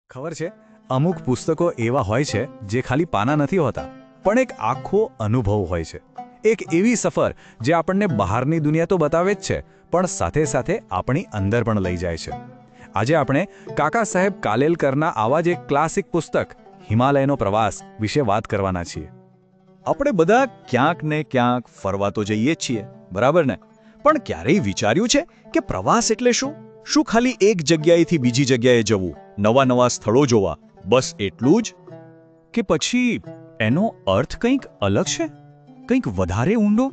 ખબર છે, અમુક પુસ્તકો એવા હોય છે જે ખાલી પાના નથી હોતા, પણ એક આખો અનુભવ હોય છે. એક એવી સફર જે આપણને બહારની દુનિયા તો બતાવે જ છે, પણ સાથે સાથે આપણી અંદર પણ લઈ જાય છે. આજે આપણે કાકા સાહેબ કાલેલકરના આવા જ એક ક્લાસિક પુસ્તક હિમાલયનો પ્રવાસ વિશે વાત કરવાના છીએ. આપણે બધા ક્યાંક ને ક્યાંક ફરવા તો જઈએ જ છીએ, બરાબર ને? પણ ક્યારેય વિચાર્યું છે કે પ્રવાસ એટલે શું? શું ખાલી એક જગ્યાએથી બીજી જગ્યાએ જવું, નવા નવા સ્થળો જોવા, બસ એટલું જ? કે પછી એનો અર્થ કંઈક અલગ છે, કંઈક વધારે ઊંડો?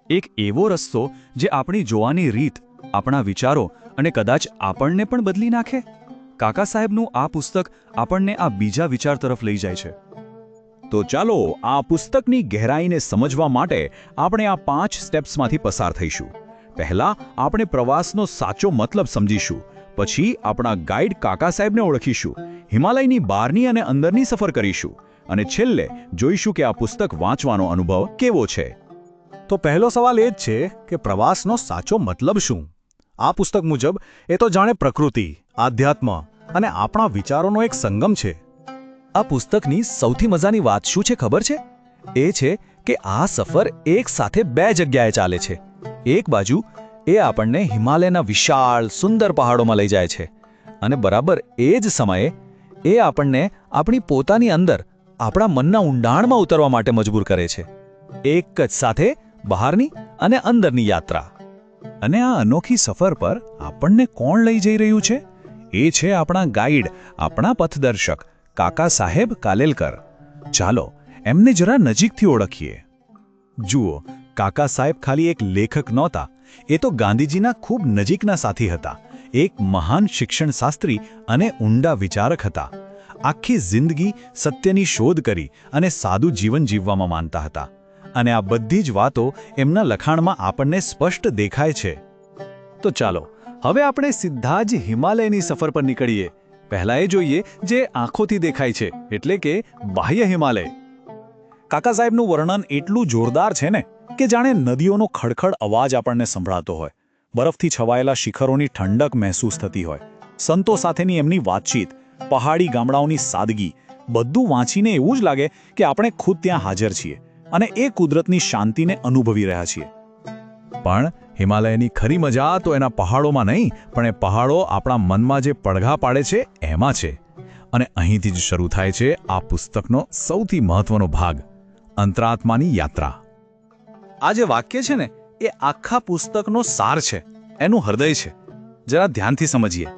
એક એવો રસ્તો જે આપણી જોવાની રીત, આપણા વિચારો અને કદાચ આપણને પણ બદલી નાખે? કાકા સાહેબનું આ પુસ્તક આપણને આ બીજા વિચાર તરફ લઈ જાય છે. તો ચાલો આ પુસ્તકની ગહેરાઈને સમજવા માટે આપણે આ 5 સ્ટેપ્સમાંથી પસાર થઈશું. પહેલા આપણે પ્રવાસનો સાચો મતલબ સમજીશું, પછી આપણા ગાઈડ કાકા સાહેબને ઓળખીશું, હિમાલયની બહારની અને અંદરની સફર કરીશું, અને છેલ્લે જોઈશું કે આ પુસ્તક વાંચવાનો અનુભવ કેવો છે. તો પહેલો સવાલ એ જ છે કે પ્રવાસનો સાચો મતલબ શું? આ પુસ્તક મુજબ એ તો જાણે પ્રકૃતિ, આધ્યાત્મ અને આપણા વિચારોનો એક સંગમ છે. આ પુસ્તકની સૌથી મજાની વાત શું છે ખબર છે? એ છે કે આ સફર એક સાથે 2 જગ્યાએ ચાલે છે. એક બાજુ એ આપણને હિમાલયના વિશાળ સુંદર પહાડોમાં લઈ જાય છે, અને બરાબર એ જ સમયે એ આપણને આપણી પોતાની અંદર, આપણા મનના ઊંડાણમાં ઉતરવા માટે મજબૂર કરે છે. એક જ સાથે બહારની અને અંદરની યાત્રા. અને આ અનોખી સફર પર આપણને કોણ લઈ જઈ રહ્યું છે? એ છે આપણા ગાઈડ, આપણા પથદર્શક કાકા સાહેબ કાલેલકર. ચાલો એમને જરા નજીકથી ઓળખીએ. જુઓ, કાકા સાહેબ ખાલી એક લેખક નહોતા, એ તો ગાંધીજીના ખૂબ નજીકના સાથી હતા. એક મહાન શિક્ષણશાસ્ત્રી અને ઊંડા વિચારક હતા. આખી જિંદગી સત્યની શોધ કરી અને સાદું જીવન જીવવામાં માનતા હતા. અને આ બધી જ વાતો એમના લખાણમાં આપણને સ્પષ્ટ દેખાય છે. તો ચાલો હવે આપણે સીધા જ હિમાલયની સફર પર નીકળીએ. પહેલા એ જોઈએ જે આંખોથી દેખાય છે, એટલે કે બાહ્ય હિમાલય. કાકા સાહેબનું વર્ણન એટલું જોરદાર છે ને કે જાણે નદીઓનો ખડખડ અવાજ આપણને સંભળાતો હોય, બરફથી છવાયેલા શિખરોની ઠંડક મહેસૂસ થતી હોય, સંતો સાથેની એમની વાતચીત, પહાડી ગામડાઓની સાદગી, બધું વાંચીને એવું જ લાગે કે આપણે ખુદ ત્યાં હાજર છીએ અને એ કુદરતની શાંતિને અનુભવી રહ્યા છીએ. પણ હિમાલયની ખરી મજા તો એના પહાડોમાં નહીં, પણ એ પહાડો આપણા મનમાં જે પડઘા પાડે છે એમાં છે. અને અહીંથી જ શરૂ થાય છે આ પુસ્તકનો સૌથી મહત્વનો ભાગ, અંતરાત્માની યાત્રા. આ જે વાક્ય છે ને, એ આખા પુસ્તકનો સાર છે, એનું હૃદય છે. જરા ધ્યાનથી સમજીએ.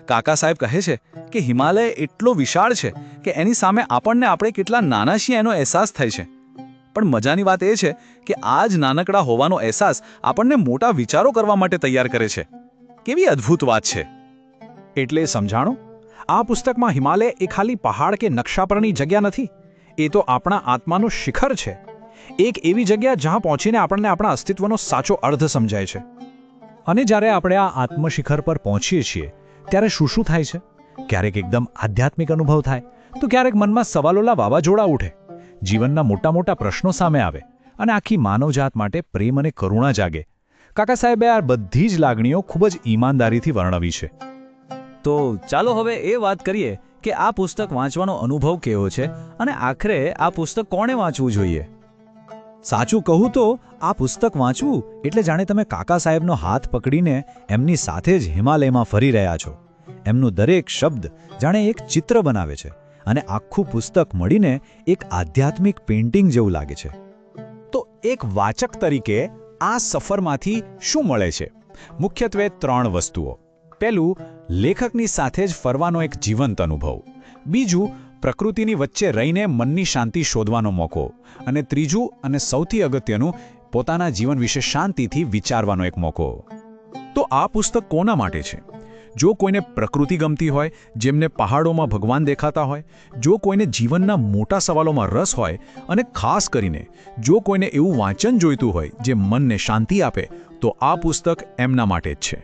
કાકા સાહેબ કહે છે કે હિમાલય એટલો વિશાળ છે કે એની સામે આપણે કેટલા નાના છીએ એનો અહેસાસ થાય છે. પણ મજાની વાત એ છે કે આ જ નાનકડા હોવાનો અહેસાસ આપણને મોટા વિચારો કરવા માટે તૈયાર કરે છે. કેવી અદ્ભુત વાત છે! એટલે સમજાણો, આ પુસ્તકમાં હિમાલય એ ખાલી પહાડ કે નકશા પરની જગ્યા નથી. એ તો આપણા આત્માનું શિખર છે. એક એવી જગ્યા જ્યાં પહોંચીને આપણને આપણા અસ્તિત્વનો સાચો અર્થ સમજાય છે. અને જ્યારે આપણે આ આત્મશિખર પર પહોંચીએ છીએ ત્યારે શું શું થાય છે? ક્યારેક એકદમ આધ્યાત્મિક અનુભવ થાય, તો ક્યારેક મનમાં સવાલોના વાવાઝોડા ઉઠે, જીવનના મોટા મોટા પ્રશ્નો સામે આવે અને આખી માનવજાત માટે પ્રેમ અને કરુણા જાગે. કાકા સાહેબે આ બધી જ લાગણીઓ ખૂબ જ ઈમાનદારીથી વર્ણવી છે. તો ચાલો હવે એ વાત કરીએ કે આ પુસ્તક વાંચવાનો અનુભવ કેવો છે અને આખરે આ પુસ્તક કોણે વાંચવું જોઈએ? સાચું કહું તો આ પુસ્તક વાંચવું એટલે જાણે તમે કાકા સાહેબનો હાથ પકડીને એમની સાથે જ હિમાલયમાં ફરી રહ્યા છો. એમનું દરેક શબ્દ જાણે એક ચિત્ર બનાવે છે અને આખું પુસ્તક મળીને એક આધ્યાત્મિક પેઇન્ટિંગ જેવું લાગે છે. તો એક વાચક તરીકે આ સફરમાંથી શું મળે છે? મુખ્યત્વે 3 વસ્તુઓ. પહેલું, લેખકની સાથે જ ફરવાનો એક જીવંત અનુભવ. બીજું, પ્રકૃતિની વચ્ચે રહીને મનની શાંતિ શોધવાનો મોકો. અને ત્રીજું અને સૌથી અગત્યનું, પોતાના જીવન વિશે શાંતિથી વિચારવાનો એક મોકો. તો આ પુસ્તક કોના માટે છે? જો કોઈને પ્રકૃતિ ગમતી હોય, જેમને પહાડોમાં ભગવાન દેખાતા હોય, જો કોઈને જીવનના મોટા સવાલોમાં રસ હોય, અને ખાસ કરીને જો કોઈને એવું વાંચન જોઈતું હોય જે મનને શાંતિ આપે, તો આ પુસ્તક એમના માટે જ છે.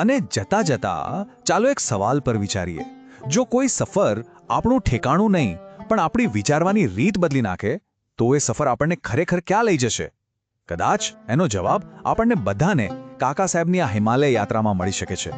અને જતા જતા ચાલો એક સવાલ પર વિચારીએ. જો કોઈ સફર આપણું ઠેકાણું નહીં, પણ આપણી વિચારવાની રીત બદલી નાખે, તો એ સફર આપણને ખરેખર ક્યાં લઈ જશે? કદાચ એનો જવાબ આપણને બધાને કાકા સાહેબની આ હિમાલય યાત્રામાં મળી શકે છે.